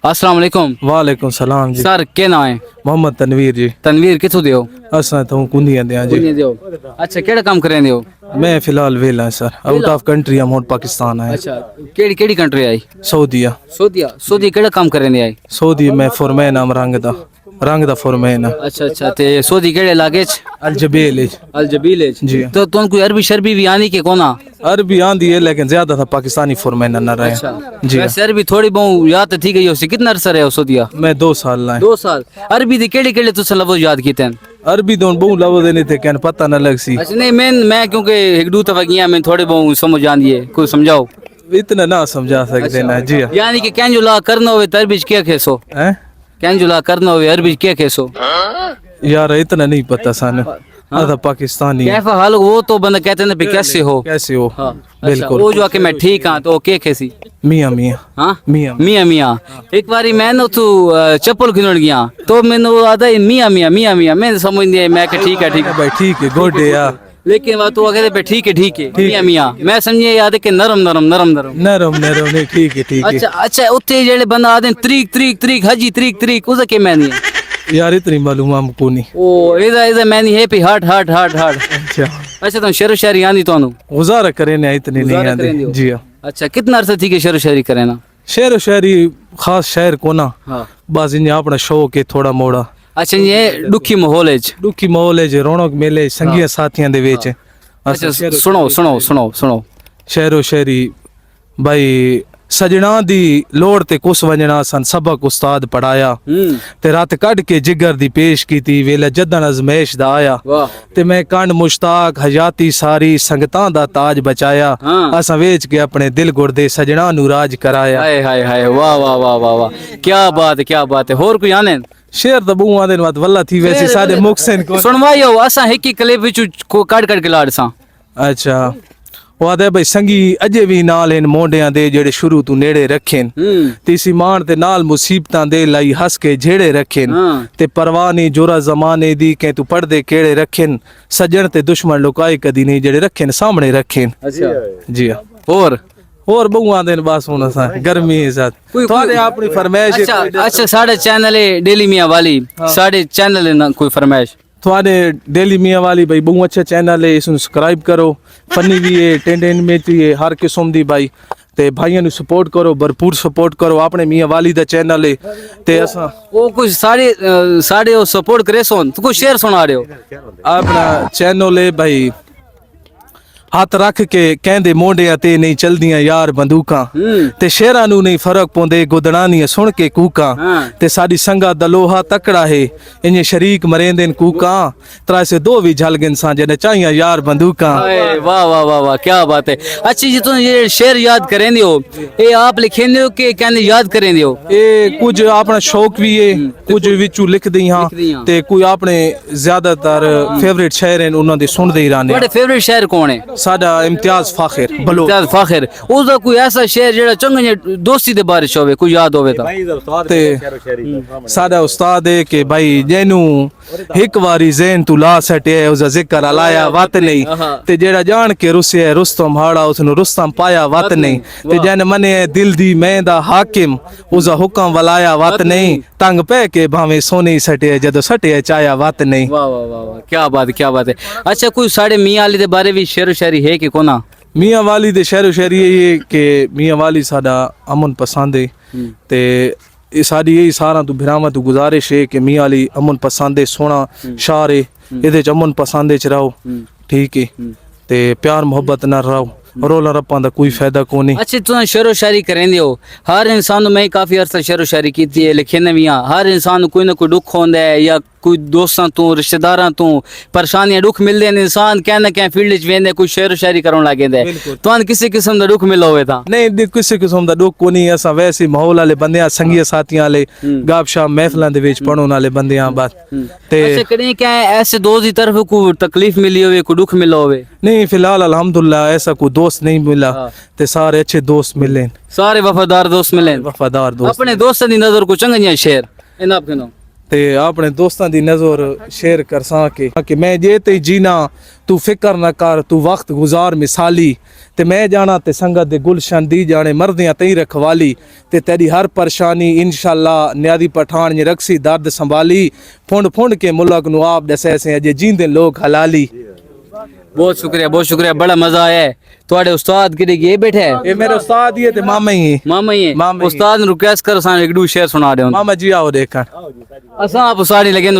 अस्सलाम वालेकुम। वालेकुम सलाम जी। सर क्या नाम है? मोहम्मद तनवीर जी। तनवीर किथों दे हो? असां तो कुंदियां दे जी। कुंदियां दे हो। अच्छा केड़ा काम कर रहे हो? मैं फिलहाल वेला सर, आउट ऑफ कंट्री हम और पाकिस्तान आए। अच्छा केड़ी केड़ी कंट्री आई? सऊदीया। सऊदी केड़ा काम कर रहे आई? सऊदी मैं फॉरमैन हम रंग दा फॉरमैन। अच्छा अच्छा ते सऊदी केड़े इलाके च? अल जबील जी। तो तुम कोई अरबी शरबी भी आनी के कोना? अरबी आंदी है लेकिन ज्यादा था पाकिस्तानी फॉरमैन न रहे। अच्छा जी वैसे अरबी थोड़ी बहुत याद थी गई हो सी। कितना अरसा रहे हो सऊदीया? मैं 2 साल लाए। 2 साल। अरबी दे केड़े केड़े तुस लफ्ज याद कीते हैं? अरबी तो बहु लफ्ज नहीं थे कहन पता न लग सी। अच्छा नहीं मैं क्योंकि एक दो दफा गया मैं थोड़े बहुत समझ आंदी है, कोई समझाओ। इतना ना समझा सकते ना जी। यानी कि कैन जुला करना होवे अरबी च क्या खेसो? हैं कैन जुला करना होवे अरबी च क्या खेसो? यार इतना नहीं पता सन। आधा पाकिस्तानी। कैफा हाल वो तो बंदा कहते हैं कैसे हो? कैसे हो? हाँ बिल्कुल। वो जो आके मैं ठीक हाँ तो के कैसी? मियाँ मियाँ। हाँ मियाँ मियाँ मियाँ। एक बारी मैं ना तू चप्पल खिलौन गया तो मैंने वो आदा मियाँ मियाँ मियाँ मियाँ मैं समझ नहीं मैं कि ठीक है भाई ठीक है गुड है यार। लेकिन वह तो कहते पे ठीक है मियाँ मियाँ मैं समझे याद है कि नरम नरम नरम नरम। नरम नरम नहीं ठीक है। अच्छा अच्छा उत्ते जेड़े बंदा आदे तरीक तरीक तरीक हाजी तरीक उसका क्या मैनी है? यार इतनी मालूम हमको नहीं। ओ इधर many happy heart heart heart heart. अच्छा अच्छा तुम शेरो शायरी आंदी तो गुजारा करे ना इतनी नहीं आती जी। हाँ अच्छा कितना अरसा थी कि शेरो शायरी करे ना? शेर शायरी खास शायर को ना हाँ बस इन अपना शौक है थोड़ा मोड़ा। अच्छा ये दुखी माहौल है दुखी माहौल है रौनक मेले संगिया साथियां दे विच। अच्छा सुनो शेरो शायरी भाई सजना दी लोड़ ते कुछ वंजना सन सबक उस्ताद पढ़ाया ते रात कट के जिगर दी पेश की थी वेला जदन अजमेश दा आया ते मैं कंड मुश्ताक हयाती सारी संगतां दा ताज बचाया असा वेच के अपने दिल गुरदे सजना नु राज कराया। हाय हाय हाय वाह वाह वाह वाह वाह क्या बात है होर कोई आने? शेर तो बहु आदे बात वल्ला थी वैसे सारे मुक्सन को सुनवाइयो असा एक ही क्लिप विच को काट के लाड़ सा। अच्छा वो आदे भाई संगी अजे भी नाल इन मोंडियां दे जेड़े शुरू तू नेड़े रखेन तीसी मान ते नाल मुसीबतां दे लाई हंस के झेड़े रखेन ते परवाह नहीं जोरा जमाने दी के तू पढ़दे केड़े रखेन सजन ते दुश्मन लुकाए कदी नहीं जेड़े रखेन सामने रखेन। अच्छा जी और बहुआ दिन बस होना सा गर्मी है साथ थोड़े अपनी फरमाइश। अच्छा साढ़े चैनल है डेली मियां वाली साढ़े चैनल है ना कोई फरमाइश? थोड़े डेली मियाँ वाली भाई बहुत अच्छा चैनल है इसको सब्सक्राइब करो फनी भी है एंटरटेनमेंट भी है हर किस्म दी भाई ते भाइयों नु सपोर्ट करो भरपूर सपोर्ट करो अपने मियाँ वाली दा चैनल है ते असा वो कुछ साढ़े वो सपोर्ट करे सोन तो कुछ शेयर सुना रहे हो अपना चैनल है भाई हथ रख के कहंदे मोंडियां ते नहीं चलदियां यार बंदूकां ते शेरां नू नहीं फर्क पौंदे गुदड़ानियां सुन के कूकां ते साडी संगा दा लोहा तकड़ा है इन्हें शरीक मरेंदे कूकां त्रा से दो भी झलगन सा जने चाहिए यार बंदूकां। वाह वाह वाह वाह क्या बात है। अच्छी जी तुम ये शेर याद करेंदे हो ये आप लिखेंदे हो के कहंदे याद करेंदे हो? ए कुछ अपना शौक भी है कुछ विचू लिख दी हां ते कोई अपने ज्यादातर फेवरेट शायर हैं उन्हां दे सुनदे ही रहने। बड़े फेवरेट शायर कौन है? साडा इम्तियाज फाखिर बलोच। इम्तियाज फाखिर उसदा कोई ऐसा शेर जेड़ा चंगे दोस्ती दे बारे च होवे कोई याद होवे ता ते साडा उस्ताद है कि भाई जेनू एक बारी ज़हन तू ला सटे उसदा जिक्र अलाया वत नहीं ते जेड़ा जान के रुसे रुस्तम हाड़ा उसनु रुस्तम पाया वत नहीं ते जन मने दिल दी मैं दा हाकिम उसदा हुक्म वलाया वत नहीं तंग पे के भावे सोने सटे जदों सटे चाया वत नहीं। वाह वाह वाह वाह क्या बात है। अच्छा कोई साढ़े मियाँ अली दे बारे भी शेर शायरी है कि कोना? मियाँ वाली दे शेर शायरी ये कि मियाँ वाली साडा अमन पसंद है ते साड़ी यही सारा तू भिरावा तू गुजारिश है कि मियाँ अली अमन पसंद है सोना शार है ये अमन पसंद च रहो ठीक है ते प्यार मोहब्बत न रहो रोला रप्पा दा कोई फायदा को नहीं। अच्छा तुम शेरो शायरी करेंदे हो हर इंसान मैं काफी अरसा शेरो शायरी की है लिखे भी हर इंसान कोई ना कोई दुख होंदा है या कोई दोस्तां तू रिश्तेदारां तू परेशानियां दुख मिलदे हैं इंसान क्या ना क्या फील्ड च वेंदे कोई शेरो शायरी करन लग गेंदा है तुहां किसी किस्म दा दुख मिला होवे ता? नहीं किसी किस्म दा दुख को नहीं असा वैसे माहौल वाले बंदे संगी साथियां वाले गपशप महफिलां दे विच पढ़न वाले बंदे बस ते अच्छा कदे क्या ऐसे दोस्त दी तरफ को तकलीफ मिली होवे कोई दुख मिला होवे? नहीं फिलहाल अल्हम्दुलिल्लाह ऐसा कोई दोस्त नहीं मिला ते सारे अच्छे दोस्त मिले सारे वफादार दोस्त मिले वफादार दोस्त अपने दोस्तां दी नजर को चंगियां शेर इना आपके नो ते अपने दोस्तां दी नज़र शेयर करसां कि मैं जे ते जीना तू फिक्र ना कर तू वक्त गुजार मिसाली ते मैं जाना ते संगत दे गुलशन दी जाने मर्दियां तई रखवाली ते तेरी हर परेशानी इंशाल्लाह न्यादी पठान ने रखसी दर्द संभाली फुंड फुंड के मुल्क नु आप दसे से अजे जींदे लोग हलाली। बहुत शुक्रिया बड़ा मजा आया है। ਤੁਹਾਡੇ ਉਸਤਾਦ ਕਿਹੜੇ ਗਏ ਬੈਠੇ ਹੈ? ये मेरे उस्ताद ही है ते मामा ही है। ਮਾਮਾ ਹੀ ਹੈ। ਮਾਮਾ ਹੀ। ਉਸਤਾਦ ਨੂੰ ਰਿਕਵੈਸਟ ਕਰੋ ਸਾਨੂੰ ਇੱਕ ਦੋ ਸ਼ੇਰ ਸੁਣਾ ਦਿਓ। मामा जी आओ देखा ਅਸਾਂ ਆਪ ਸਾੜੀ ਲਗੇ